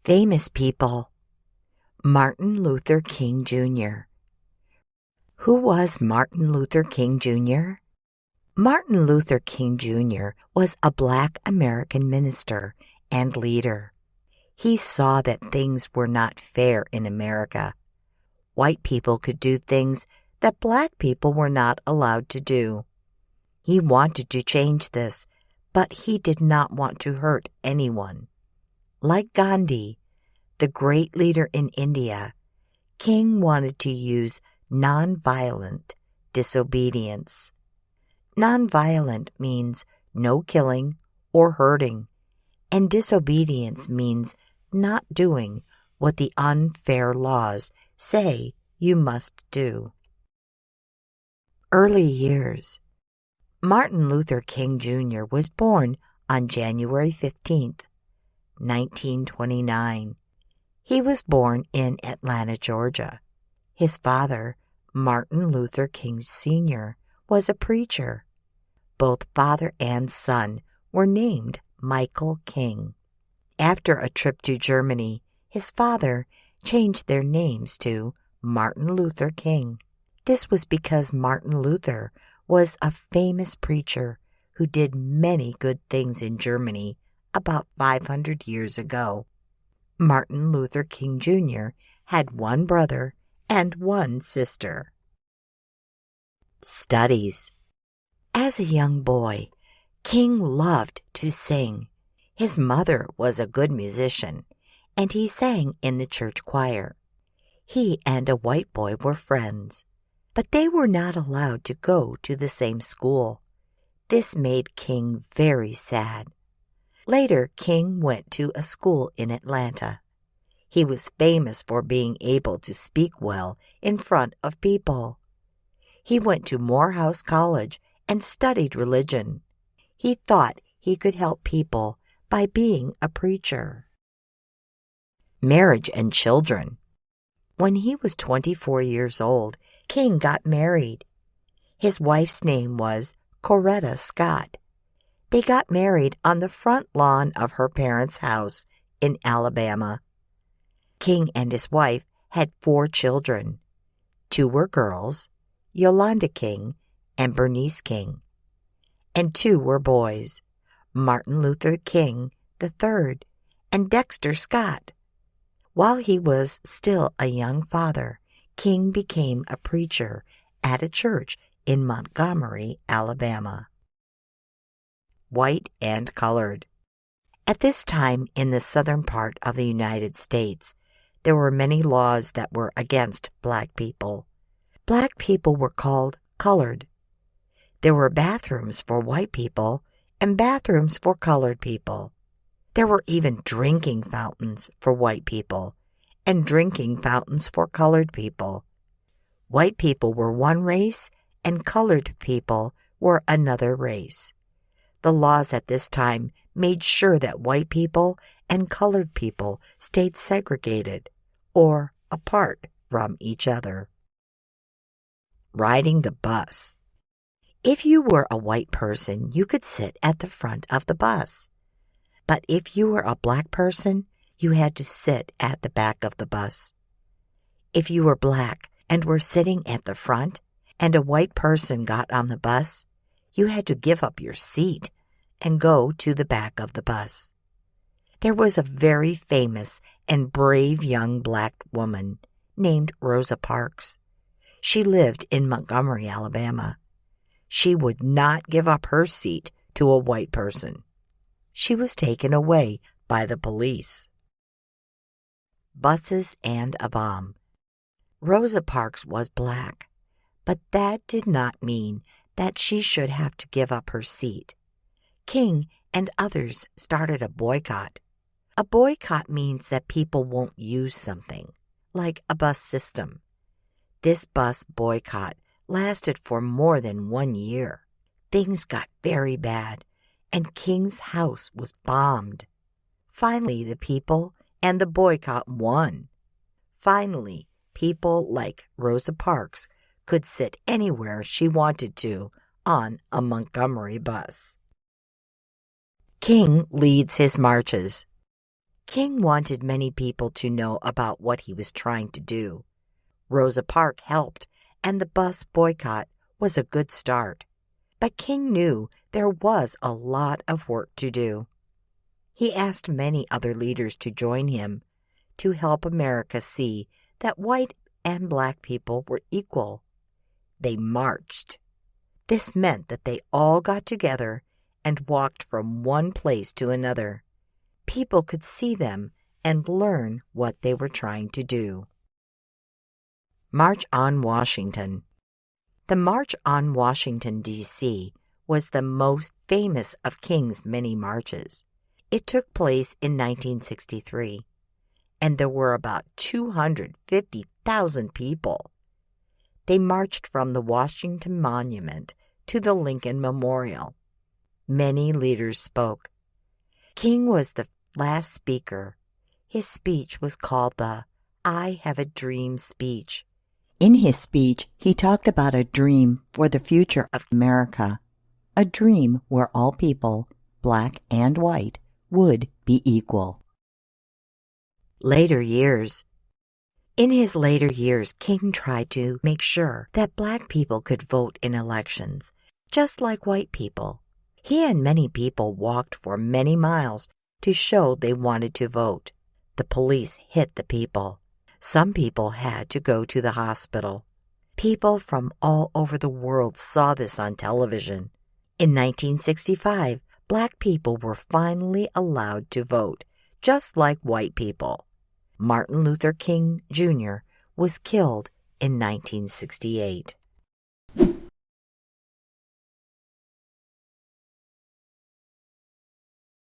Famous people. Martin Luther King Jr. Who was Martin Luther King Jr.? Martin Luther King Jr. was a Black American minister and leader. He saw that things were not fair in America. White people could do things that Black people were not allowed to do. He wanted to change this, but he did not want to hurt anyone. Like Gandhi, the great leader in India, King wanted to use nonviolent disobedience. Nonviolent means no killing or hurting, and disobedience means not doing what the unfair laws say you must do. Early years. Martin Luther King Jr. was born on January 15th, 1929. He was born in Atlanta, Georgia. His father, Martin Luther King Sr., was a preacher. Both father and son were named Michael King. After a trip to Germany, his father changed their names to Martin Luther King. This was because Martin Luther was a famous preacher who did many good things in Germany about 500 years ago. Martin Luther King Jr. had one brother and one sister. Studies. As a young boy, King loved to sing. His mother was a good musician, and he sang in the church choir. He and a white boy were friends, but they were not allowed to go to the same school. This made King very sad. Later, King went to a school in Atlanta. He was famous for being able to speak well in front of people. He went to Morehouse College and studied religion. He thought he could help people by being a preacher. Marriage and children. When he was 24 years old, King got married. His wife's name was Coretta Scott. They got married on the front lawn of her parents' house in Alabama. King and his wife had 4 children. 2 were girls, Yolanda King and Bernice King, and 2 were boys, Martin Luther King III and Dexter Scott. While he was still a young father, King became a preacher at a church in Montgomery, Alabama. White and colored. At this time in the southern part of the United States, there were many laws that were against Black people. Black people were called colored. There were bathrooms for white people and bathrooms for colored people. There were even drinking fountains for white people and drinking fountains for colored people. White people were one race and colored people were another race. The laws at this time made sure that white people and colored people stayed segregated or apart from each other. Riding the bus. If you were a white person, you could sit at the front of the bus. But if you were a Black person, you had to sit at the back of the bus. If you were Black and were sitting at the front, and a white person got on the bus, you had to give up your seat and go to the back of the bus. There was a very famous and brave young Black woman named Rosa Parks. She lived in Montgomery, Alabama. She would not give up her seat to a white person. She was taken away by the police. Buses and a bomb. Rosa Parks was Black, but that did not mean that she should have to give up her seat. King and others started a boycott. A boycott means that people won't use something, like a bus system. This bus boycott lasted for more than 1 year. Things got very bad, and King's house was bombed. Finally, the people and the boycott won. Finally, people like Rosa Parks could sit anywhere she wanted to on a Montgomery bus. King leads his marches. King wanted many people to know about what he was trying to do. Rosa Parks helped, and the bus boycott was a good start. But King knew there was a lot of work to do. He asked many other leaders to join him to help America see that white and black people were equal. They marched. This meant that they all got together and walked from one place to another. People could see them and learn what they were trying to do. March on Washington. The March on Washington, D.C. was the most famous of King's many marches. It took place in 1963, and there were about 250,000 people. They marched from the Washington Monument to the Lincoln Memorial. Many leaders spoke. King was the last speaker. His speech was called the I Have a Dream speech. In his speech, he talked about a dream for the future of America, a dream where all people, black and white, would be equal. Later years. In his later years, King tried to make sure that black people could vote in elections, just like white people. He and many people walked for many miles to show they wanted to vote. The police hit the people. Some people had to go to the hospital. People from all over the world saw this on television. In 1965, black people were finally allowed to vote, just like white people. Martin Luther King, Jr. was killed in 1968.